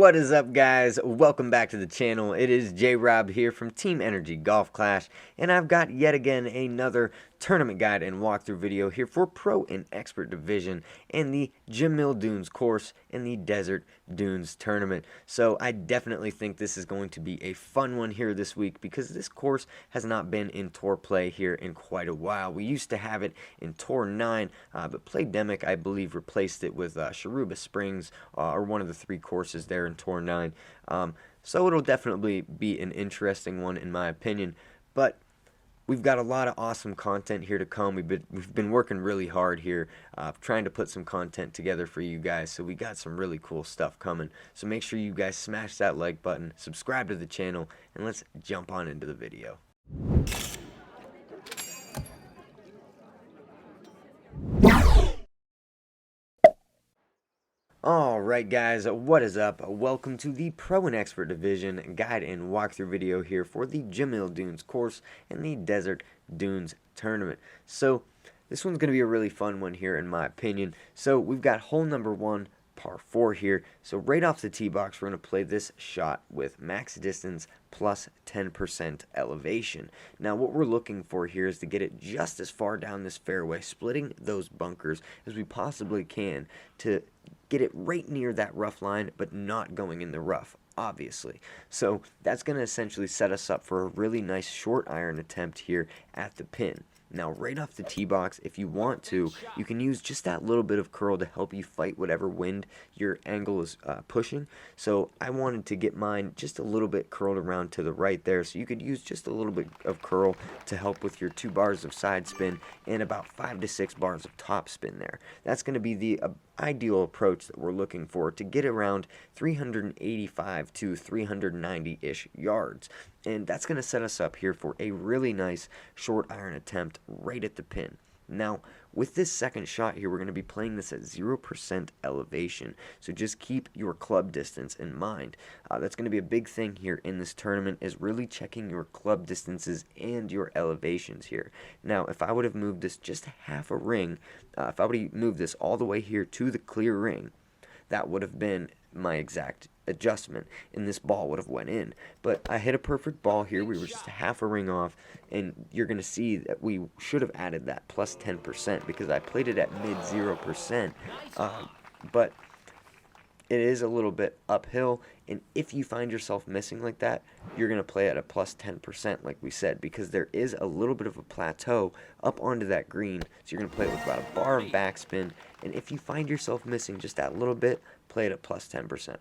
What is up, guys? Welcome back to the channel. It is JRob here from Team Energy Golf Clash, and I've got yet again another tournament guide and walkthrough video here for Pro and Expert Division and the Jamil Dunes course in the Desert Dunes tournament. So I definitely think this is going to be a fun one here this week because this course has not been in Tour play here in quite a while. We used to have it in Tour 9, but Playdemic, I believe, replaced it with Sharuba Springs, or one of the three courses there in Tour 9. So it'll definitely be an interesting one in my opinion, but we've got a lot of awesome content here to come. We've been working really hard here, trying to put some content together for you guys. So we got some really cool stuff coming. So make sure you guys smash that like button, subscribe to the channel, and let's jump on into the video. Alright guys, what is up? Welcome to the Pro and Expert Division guide and walkthrough video here for the Jamil Dunes course and the Desert Dunes tournament. So this one's going to be a really fun one here in my opinion. So we've got hole number 1, par 4 here. So right off the tee box, we're going to play this shot with max distance plus 10% elevation. Now what we're looking for here is to get it just as far down this fairway, splitting those bunkers as we possibly can to get it right near that rough line, but not going in the rough, obviously. So that's going to essentially set us up for a really nice short iron attempt here at the pin. Now, right off the tee box, if you want to, you can use just that little bit of curl to help you fight whatever wind your angle is pushing. So I wanted to get mine just a little bit curled around to the right there. So you could use just a little bit of curl to help with your 2 bars of side spin and about 5 to 6 bars of top spin there. That's going to be the ideal approach that we're looking for to get around 385 to 390-ish yards. And that's going to set us up here for a really nice short iron attempt right at the pin. Now, with this second shot here, we're going to be playing this at 0% elevation, so just keep your club distance in mind. That's going to be a big thing here in this tournament, is really checking your club distances and your elevations here. Now, if I would have moved this just half a ring, if I would have moved this all the way here to the clear ring, that would have been my exact adjustment, and this ball would have went in. But I hit a perfect ball here. We were just half a ring off, and you're going to see that we should have added that plus 10% because I played it at mid 0%, but it is a little bit uphill, and if you find yourself missing like that, you're going to play at a plus 10% like we said, because there is a little bit of a plateau up onto that green, so you're going to play it with about a bar of backspin, and if you find yourself missing just that little bit, play it at plus 10%.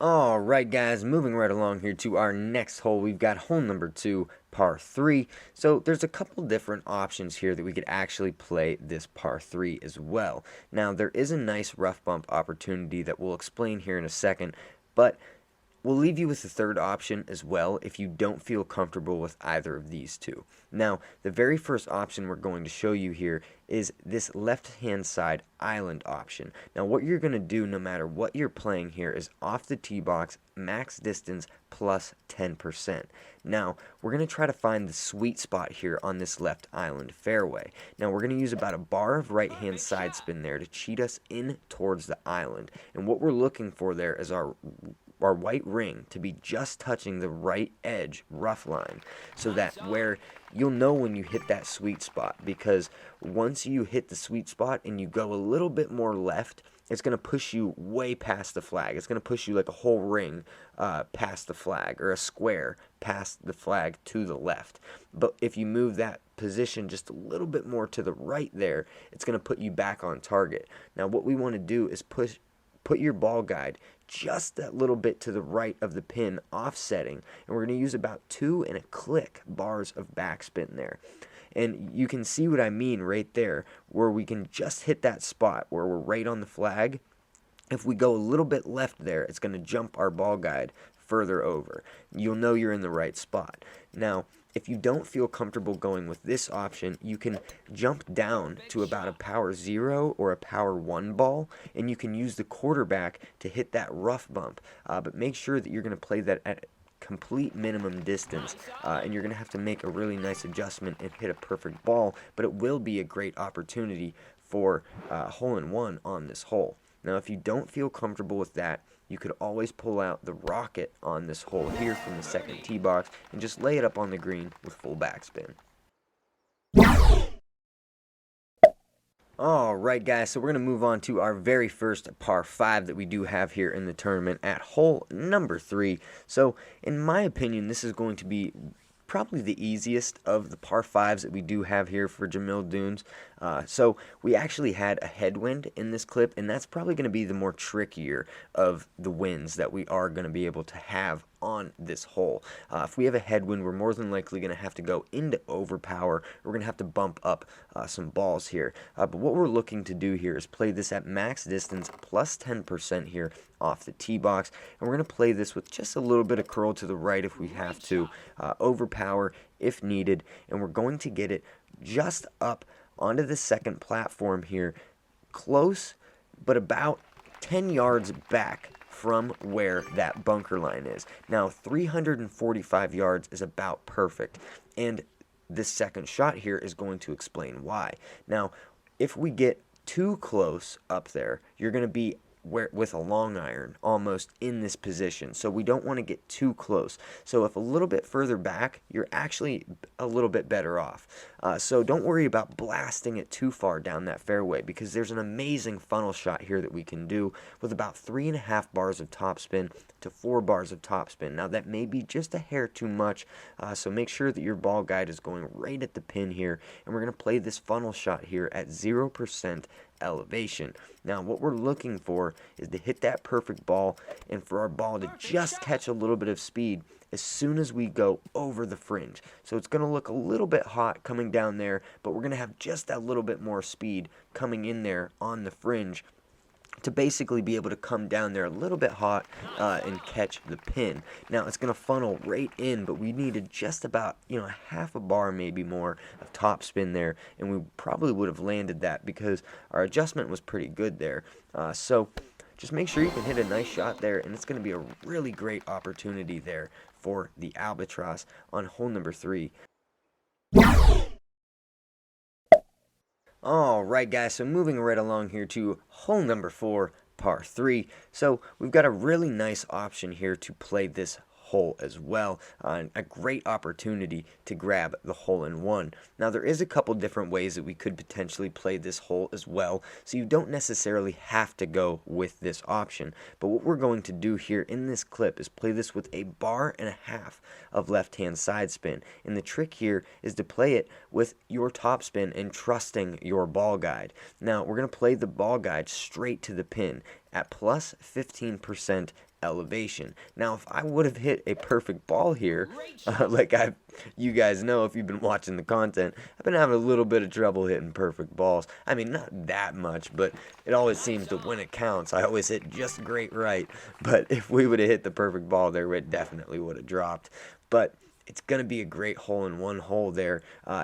Alright guys, moving right along here to our next hole, we've got hole number 2, par 3. So there's a couple different options here that we could actually play this par 3 as well. Now there is a nice rough bump opportunity that we'll explain here in a second, but we'll leave you with the third option as well if you don't feel comfortable with either of these two. Now, the very first option we're going to show you here is this left-hand side island option. Now, what you're going to do no matter what you're playing here is off the tee box, max distance plus 10%. Now, we're going to try to find the sweet spot here on this left island fairway. Now, we're going to use about a bar of right-hand side spin there to cheat us in towards the island. And what we're looking for there is our white ring to be just touching the right edge rough line, so that where you'll know when you hit that sweet spot, because once you hit the sweet spot and you go a little bit more left, it's going to push you way past the flag. It's going to push you like a whole ring past the flag, or a square past the flag to the left. But if you move that position just a little bit more to the right there, it's going to put you back on target. Now what we want to do is put your ball guide just that little bit to the right of the pin, offsetting, and we're going to use about 2 and a click bars of backspin there. And you can see what I mean right there, where we can just hit that spot where we're right on the flag. If we go a little bit left there, it's going to jump our ball guide further over. You'll know you're in the right spot. Now, if you don't feel comfortable going with this option, you can jump down to about a power 0 or a power 1 ball, and you can use the quarterback to hit that rough bump. But make sure that you're going to play that at complete minimum distance, and you're going to have to make a really nice adjustment and hit a perfect ball, but it will be a great opportunity for hole-in-one on this hole. Now, if you don't feel comfortable with that, you could always pull out the rocket on this hole here from the second tee box and just lay it up on the green with full backspin. Alright guys, so we're going to move on to our very first par 5 that we do have here in the tournament at hole number 3. So, in my opinion, this is going to be probably the easiest of the par 5s that we do have here for Jamil Dunes. So we actually had a headwind in this clip, and that's probably going to be the more trickier of the winds that we are going to be able to have on this hole. If we have a headwind, we're more than likely going to have to go into overpower. We're going to have to bump up some balls here. But what we're looking to do here is play this at max distance plus 10% here off the tee box, and we're going to play this with just a little bit of curl to the right if we have to, overpower if needed, and we're going to get it just up onto the second platform here, close but about 10 yards back from where that bunker line is. Now 345 yards is about perfect, and this second shot here is going to explain why. Now if we get too close up there, you're going to be with a long iron almost in this position, so we don't want to get too close. So if a little bit further back, you're actually a little bit better off. So don't worry about blasting it too far down that fairway, because there's an amazing funnel shot here that we can do with about 3.5 bars of topspin to 4 bars of topspin. Now that may be just a hair too much, so make sure that your ball guide is going right at the pin here, and we're going to play this funnel shot here at 0% elevation. Now what we're looking for is to hit that perfect ball, and for our ball to just catch a little bit of speed as soon as we go over the fringe. So it's going to look a little bit hot coming down there, but we're going to have just that little bit more speed coming in there on the fringe to basically be able to come down there a little bit hot and catch the pin. Now it's going to funnel right in, but we needed just about, half a bar, maybe more, of topspin there, and we probably would have landed that because our adjustment was pretty good there. So just make sure you can hit a nice shot there, and it's going to be a really great opportunity there for the Albatross on hole number 3. Alright guys, so moving right along here to hole number 4, par 3. So we've got a really nice option here to play this hole as well, a great opportunity to grab the hole-in-one. Now there is a couple different ways that we could potentially play this hole as well, so you don't necessarily have to go with this option. But what we're going to do here in this clip is play this with a bar and a half of left-hand side spin, and the trick here is to play it with your topspin and trusting your ball guide. Now we're going to play the ball guide straight to the pin at plus 15% elevation. Now if I would have hit a perfect ball here, like you guys know if you've been watching the content, I've been having a little bit of trouble hitting perfect balls. I mean, not that much, but it always seems that when it counts, I always hit just great right. But if we would have hit the perfect ball there, it definitely would have dropped. But it's going to be a great hole-in-one hole there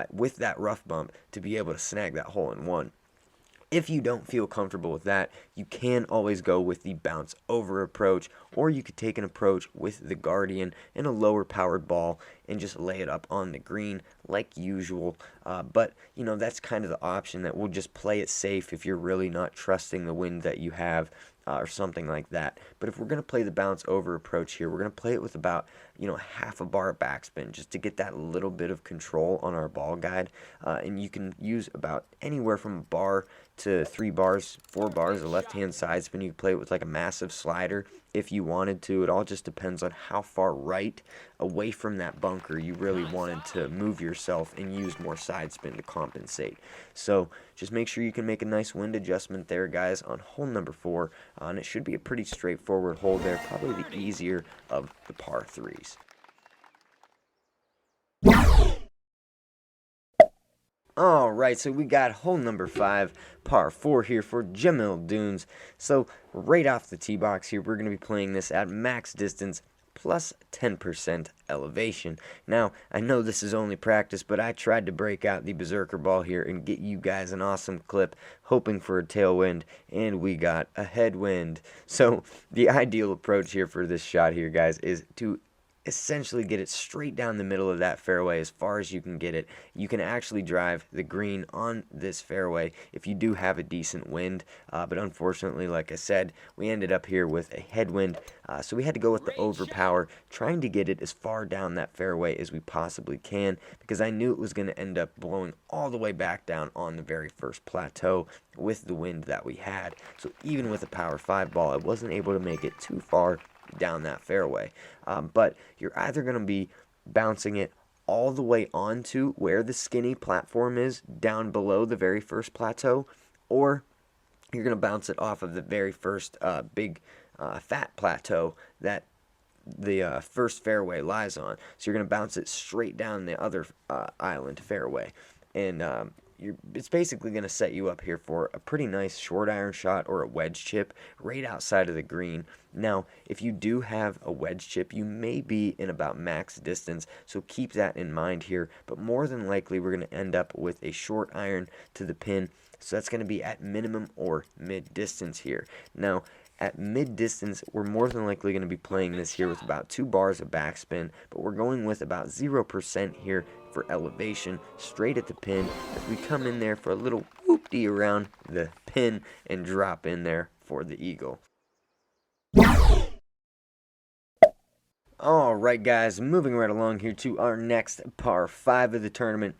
with that rough bump to be able to snag that hole-in-one. If you don't feel comfortable with that, you can always go with the bounce over approach, or you could take an approach with the Guardian and a lower powered ball and just lay it up on the green like usual. But that's kind of the option that we'll just play it safe if you're really not trusting the wind that you have. Or something like that. But if we're going to play the bounce over approach here, we're going to play it with about, half a bar of backspin just to get that little bit of control on our ball guide. And you can use about anywhere from a bar to 3 bars, 4 bars of left-hand side spin. You can play it with like a massive slider if you wanted to. It all just depends on how far right away from that bunker you really wanted to move yourself and use more side spin to compensate. So just make sure you can make a nice wind adjustment there, guys, on hole number 4. And it should be a pretty straightforward hole there, probably the easier of the par 3s. Alright, so we got hole number 5, par 4 here for Jamil Dunes. So right off the tee box here, we're going to be playing this at max distance plus 10% elevation. Now, I know this is only practice, but I tried to break out the berserker ball here and get you guys an awesome clip, hoping for a tailwind, and we got a headwind. So the ideal approach here for this shot here, guys, is to essentially get it straight down the middle of that fairway as far as you can get it. You can actually drive the green on this fairway if you do have a decent wind, but unfortunately, like I said, we ended up here with a headwind, so we had to go with the overpower, trying to get it as far down that fairway as we possibly can, because I knew it was going to end up blowing all the way back down on the very first plateau with the wind that we had. So even with a power 5 ball, I wasn't able to make it too far down that fairway, but you're either going to be bouncing it all the way onto where the skinny platform is down below the very first plateau, or you're going to bounce it off of the very first big fat plateau that the first fairway lies on. So you're going to bounce it straight down the other island fairway, and it's basically going to set you up here for a pretty nice short iron shot or a wedge chip right outside of the green. Now, if you do have a wedge chip, you may be in about max distance, so keep that in mind here. But more than likely, we're going to end up with a short iron to the pin, so that's going to be at minimum or mid distance here. Now, at mid distance, we're more than likely going to be playing this here with about 2 bars of backspin, but we're going with about 0% here for elevation straight at the pin as we come in there for a little whoop-dee around the pin and drop in there for the eagle. Alright guys, moving right along here to our next par 5 of the tournament.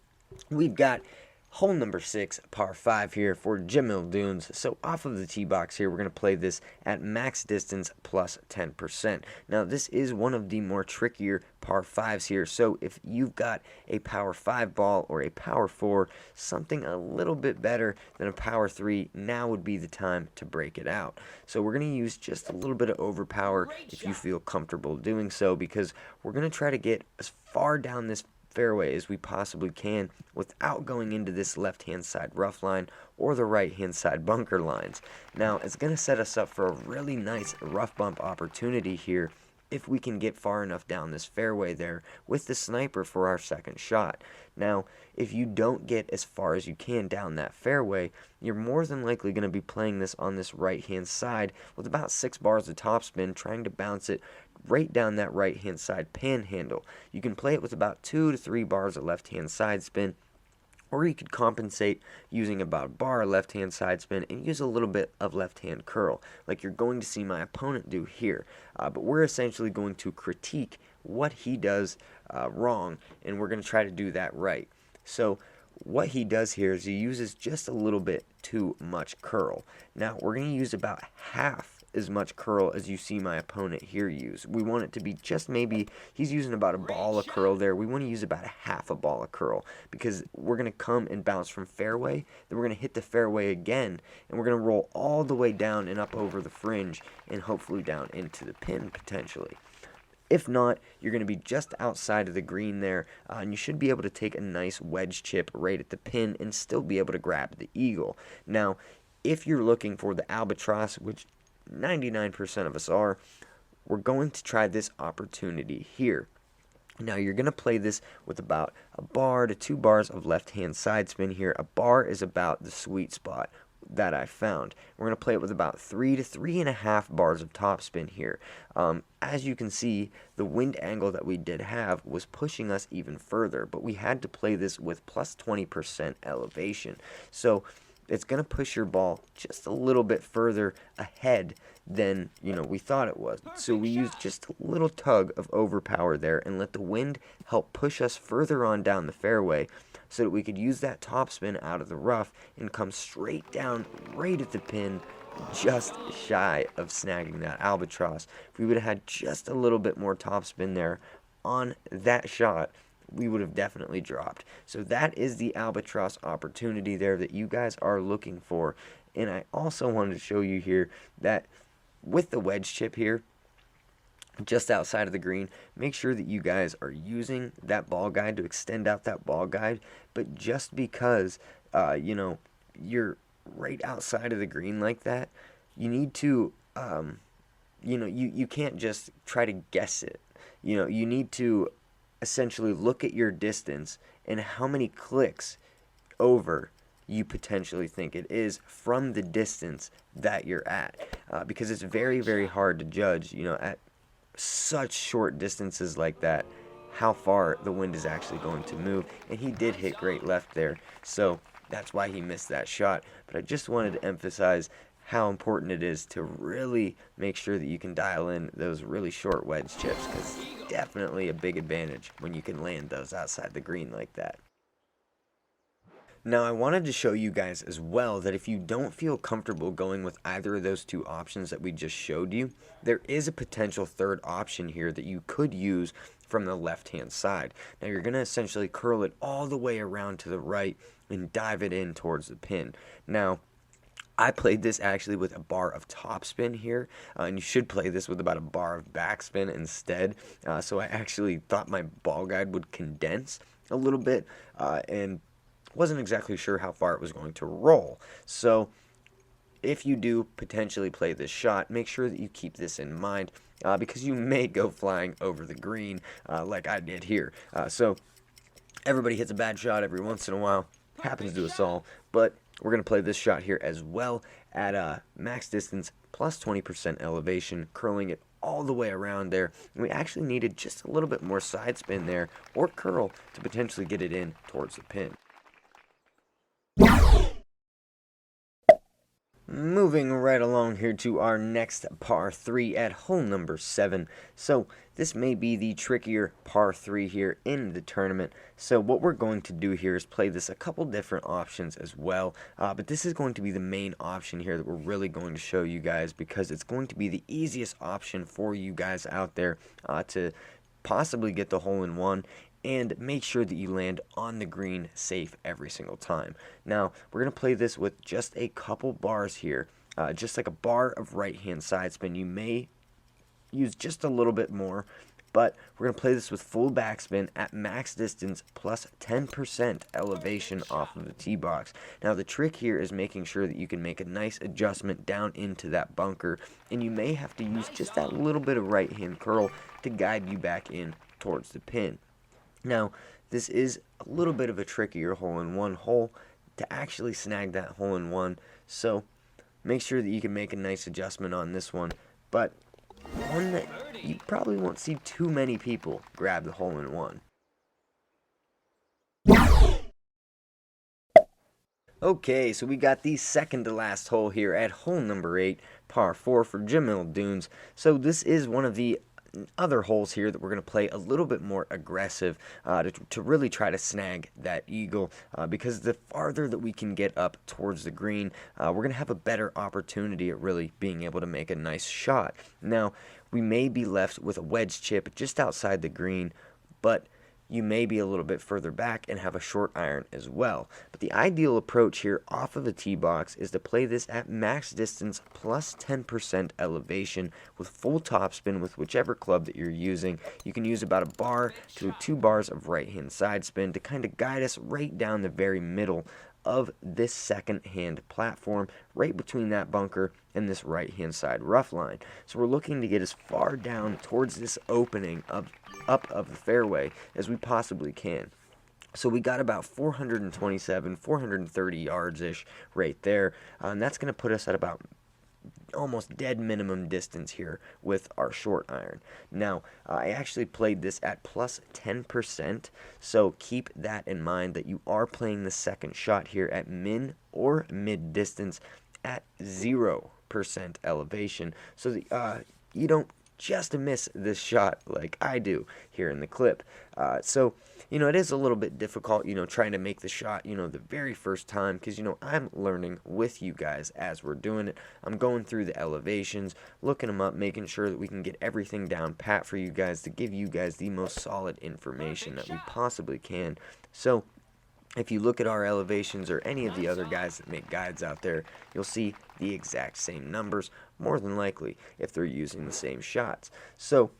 We've got hole number 6, par 5 here for Jamil Dunes. So off of the tee box here, we're going to play this at max distance plus 10%. Now this is one of the more trickier par 5s here. So if you've got a power 5 ball or a power 4, something a little bit better than a power 3, now would be the time to break it out. So we're going to use just a little bit of overpower if you feel comfortable doing so, because we're going to try to get as far down this fairway as we possibly can without going into this left hand side rough line or the right hand side bunker lines. Now it's going to set us up for a really nice rough bump opportunity here if we can get far enough down this fairway there with the sniper for our second shot. Now if you don't get as far as you can down that fairway, you're more than likely going to be playing this on this right hand side with about 6 bars of topspin, trying to bounce it right down that right hand side panhandle. You can play it with about 2 to 3 bars of left hand side spin, or you could compensate using about a bar of left hand side spin and use a little bit of left hand curl like you're going to see my opponent do here. But we're essentially going to critique what he does wrong, and we're going to try to do that right. So what he does here is he uses just a little bit too much curl. Now we're going to use about half as much curl as you see my opponent here use. We want it to be just maybe, he's using about a ball of curl there. We want to use about a half a ball of curl, because we're going to come and bounce from fairway, then we're going to hit the fairway again, and we're going to roll all the way down and up over the fringe and hopefully down into the pin potentially. If not, you're going to be just outside of the green there, and you should be able to take a nice wedge chip right at the pin and still be able to grab the eagle. Now, if you're looking for the albatross, which 99% of us are, we're going to try this opportunity here. Now you're going to play this with about a bar to 2 bars of left hand side spin here. A bar is about the sweet spot that I found. We're going to play it with about 3 to 3.5 bars of topspin here. As you can see, the wind angle that we did have was pushing us even further, but we had to play this with plus 20% elevation. So it's going to push your ball just a little bit further ahead than we thought it was. So we used just a little tug of overpower there and let the wind help push us further on down the fairway so that we could use that topspin out of the rough and come straight down right at the pin, just shy of snagging that albatross. If we would have had just a little bit more topspin there on that shot, we would have definitely dropped. So that is the albatross opportunity there that you guys are looking for. And I also wanted to show you here that with the wedge chip here, just outside of the green, make sure that you guys are using that ball guide to extend out that ball guide. But just because, you're right outside of the green like that, you need to, you can't just try to guess it. You need to essentially look at your distance and how many clicks over you potentially think it is from the distance that you're at, because it's very, very hard to judge, at such short distances like that, how far the wind is actually going to move. And he did hit great left there, so that's why he missed that shot. But I just wanted to emphasize how important it is to really make sure that you can dial in those really short wedge chips, because definitely a big advantage when you can land those outside the green like that. Now, I wanted to show you guys as well that if you don't feel comfortable going with either of those two options that we just showed you, there is a potential third option here that you could use from the left-hand side. Now, you're going to essentially curl it all the way around to the right and dive it in towards the pin. Now, I played this actually with a bar of topspin here, and you should play this with about a bar of backspin instead. So I actually thought my ball guide would condense a little bit, and wasn't exactly sure how far it was going to roll. So if you do potentially play this shot, make sure that you keep this in mind, because you may go flying over the green like I did here. So everybody hits a bad shot every once in a while, happens to us all, but we're going to play this shot here as well at max distance plus 20% elevation, curling it all the way around there. And we actually needed just a little bit more side spin there or curl to potentially get it in towards the pin. Moving right along here to our next par 3 at hole number 7. So this may be the trickier par 3 here in the tournament. So what we're going to do here is play this a couple different options as well. But this is going to be the main option here that we're really going to show you guys, because it's going to be the easiest option for you guys out there to possibly get the hole-in-one and make sure that you land on the green safe every single time. Now, we're going to play this with just a couple bars here, just like a bar of right-hand side spin. You may use just a little bit more, but we're going to play this with full backspin at max distance plus 10% elevation off of the tee box. Now, the trick here is making sure that you can make a nice adjustment down into that bunker, and you may have to use just that little bit of right-hand curl to guide you back in towards the pin. Now, this is a little bit of a trickier hole-in-one hole to actually snag that hole-in-one, so make sure that you can make a nice adjustment on this one, but one that you probably won't see too many people grab the hole-in-one. Okay, so we got the second to last hole here at hole number 8, par 4 for Jamil Dunes. So this is one of the other holes here that we're going to play a little bit more aggressive to really try to snag that eagle, because the farther that we can get up towards the green, we're going to have a better opportunity at really being able to make a nice shot. Now, we may be left with a wedge chip just outside the green, but you may be a little bit further back and have a short iron as well. But the ideal approach here off of the tee box is to play this at max distance plus 10% elevation with full topspin with whichever club that you're using. You can use about a bar to 2 bars of right-hand side spin to kind of guide us right down the very middle of this second-hand platform, right between that bunker and this right-hand side rough line. So we're looking to get as far down towards this opening up of the fairway as we possibly can. So we got about 427, 430 yards-ish right there, and that's going to put us at about almost dead minimum distance here with our short iron. Now, I actually played this at plus 10%, so keep that in mind that you are playing the second shot here at min or mid distance at 0% elevation, so that you don't just miss this shot like I do here in the clip. So, you know, it is a little bit difficult, you know, trying to make the shot, you know, the very first time, because, you know, I'm learning with you guys as we're doing it. I'm going through the elevations, looking them up, making sure that we can get everything down pat for you guys to give you guys the most solid information that we possibly can. So, if you look at our elevations or any of the other guys that make guides out there, you'll see the exact same numbers, more than likely, if they're using the same shots. So,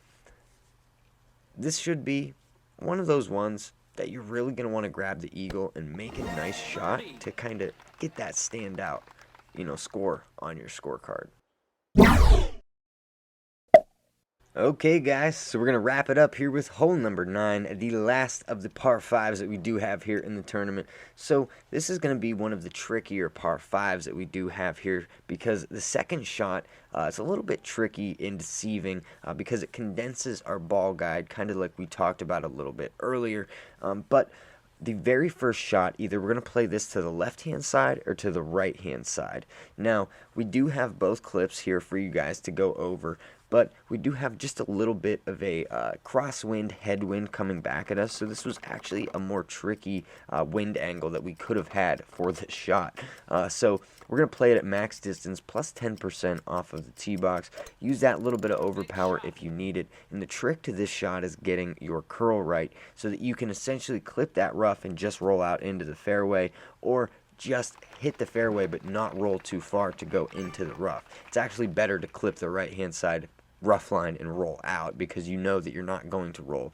this should be one of those ones that you're really going to want to grab the eagle and make a nice shot to kind of get that standout, you know, score on your scorecard. Okay, guys, so we're going to wrap it up here with hole number 9, the last of the par 5s that we do have here in the tournament. So this is going to be one of the trickier par 5s that we do have here because the second shot is a little bit tricky and deceiving because it condenses our ball guide, kind of like we talked about a little bit earlier. But the very first shot, either we're going to play this to the left-hand side or to the right-hand side. Now, we do have both clips here for you guys to go over, but we do have just a little bit of a crosswind headwind coming back at us, so this was actually a more tricky wind angle that we could have had for this shot. So we're going to play it at max distance, plus 10% off of the tee box. Use that little bit of overpower if you need it, and the trick to this shot is getting your curl right so that you can essentially clip that rough and just roll out into the fairway, or just hit the fairway but not roll too far to go into the rough. It's actually better to clip the right-hand side rough line and roll out because you know that you're not going to roll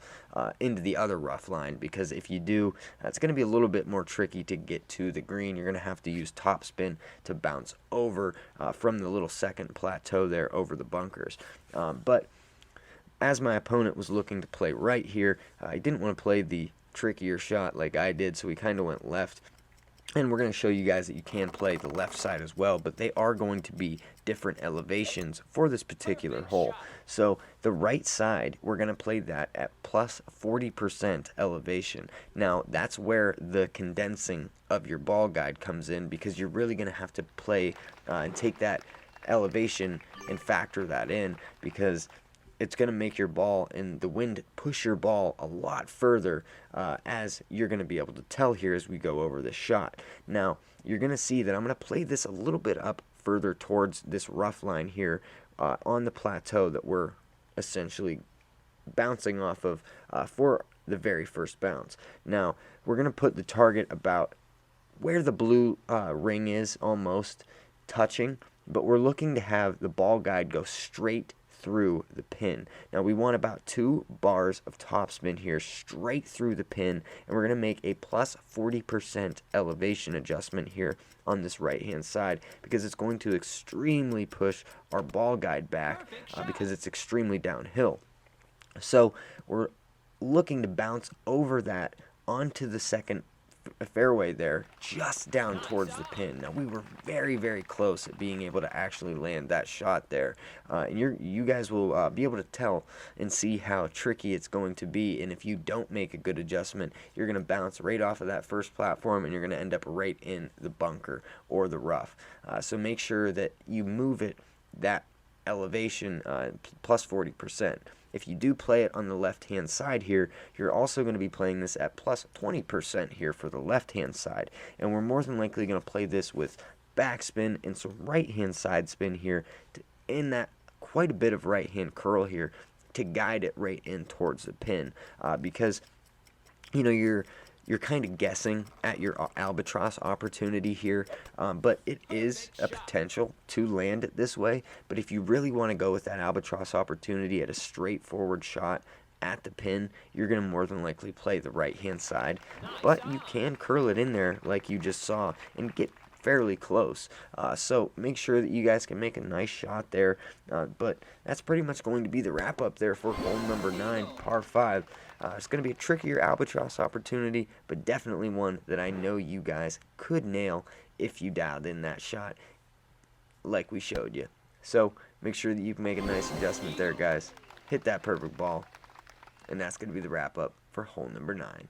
into the other rough line, because if you do, it's going to be a little bit more tricky to get to the green. You're going to have to use topspin to bounce over from the little second plateau there over the bunkers. But as my opponent was looking to play right here, he didn't want to play the trickier shot like I did, so he kind of went left. And we're going to show you guys that you can play the left side as well, but they are going to be different elevations for this particular hole. So the right side, we're going to play that at plus 40% elevation. Now, that's where the condensing of your ball guide comes in, because you're really going to have to play and take that elevation and factor that in, because it's going to make your ball and the wind push your ball a lot further, as you're going to be able to tell here as we go over this shot. Now, you're going to see that I'm going to play this a little bit up further towards this rough line here on the plateau that we're essentially bouncing off of for the very first bounce. Now, we're going to put the target about where the blue ring is, almost touching, but we're looking to have the ball guide go straight through the pin. Now we want about 2 bars of topspin here straight through the pin, and we're going to make a plus 40% elevation adjustment here on this right hand side, because it's going to extremely push our ball guide back because it's extremely downhill. So we're looking to bounce over that onto the second fairway there, just down towards the pin. Now we were very, very close at being able to actually land that shot there, and you guys will be able to tell and see how tricky it's going to be. And if you don't make a good adjustment, you're going to bounce right off of that first platform and you're going to end up right in the bunker or the rough. So make sure that you move it that elevation plus 40%. If you do play it on the left-hand side here, you're also going to be playing this at plus 20% here for the left-hand side. And we're more than likely going to play this with backspin and some right-hand side spin here in that quite a bit of right-hand curl here to guide it right in towards the pin, because you know you're kind of guessing at your albatross opportunity here, but it is a potential to land it this way. But if you really want to go with that albatross opportunity at a straightforward shot at the pin, you're going to more than likely play the right-hand side. But you can curl it in there like you just saw and get fairly close. So make sure that you guys can make a nice shot there. But that's pretty much going to be the wrap-up there for hole number 9, par 5. It's going to be a trickier albatross opportunity, but definitely one that I know you guys could nail if you dialed in that shot like we showed you. So make sure that you can make a nice adjustment there, guys. Hit that perfect ball. And that's going to be the wrap-up for hole number 9.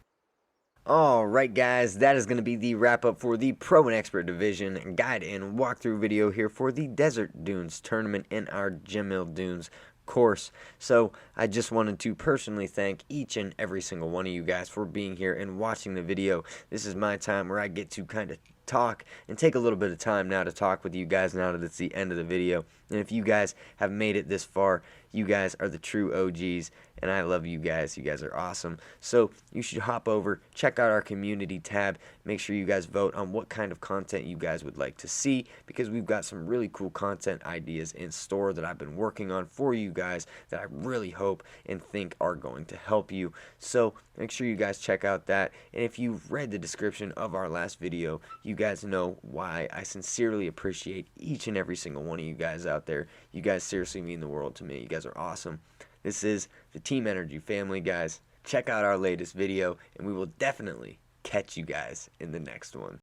Alright guys, that is going to be the wrap-up for the Pro and Expert Division guide and walkthrough video here for the Desert Dunes tournament in our Jamil Dunes course. So I just wanted to personally thank each and every single one of you guys for being here and watching the video. This is my time where I get to kind of talk and take a little bit of time now to talk with you guys now that it's the end of the video. And if you guys have made it this far, you guys are the true OGs, and I love you guys. You guys are awesome. So you should hop over, check out our community tab. Make sure you guys vote on what kind of content you guys would like to see, because we've got some really cool content ideas in store that I've been working on for you guys that I really hope and think are going to help you. So make sure you guys check out that. And if you've read the description of our last video, you guys know why I sincerely appreciate each and every single one of you guys out there. You guys seriously mean the world to me. You guys are awesome. This is the Team Energy family, guys. Check out our latest video, and we will definitely catch you guys in the next one.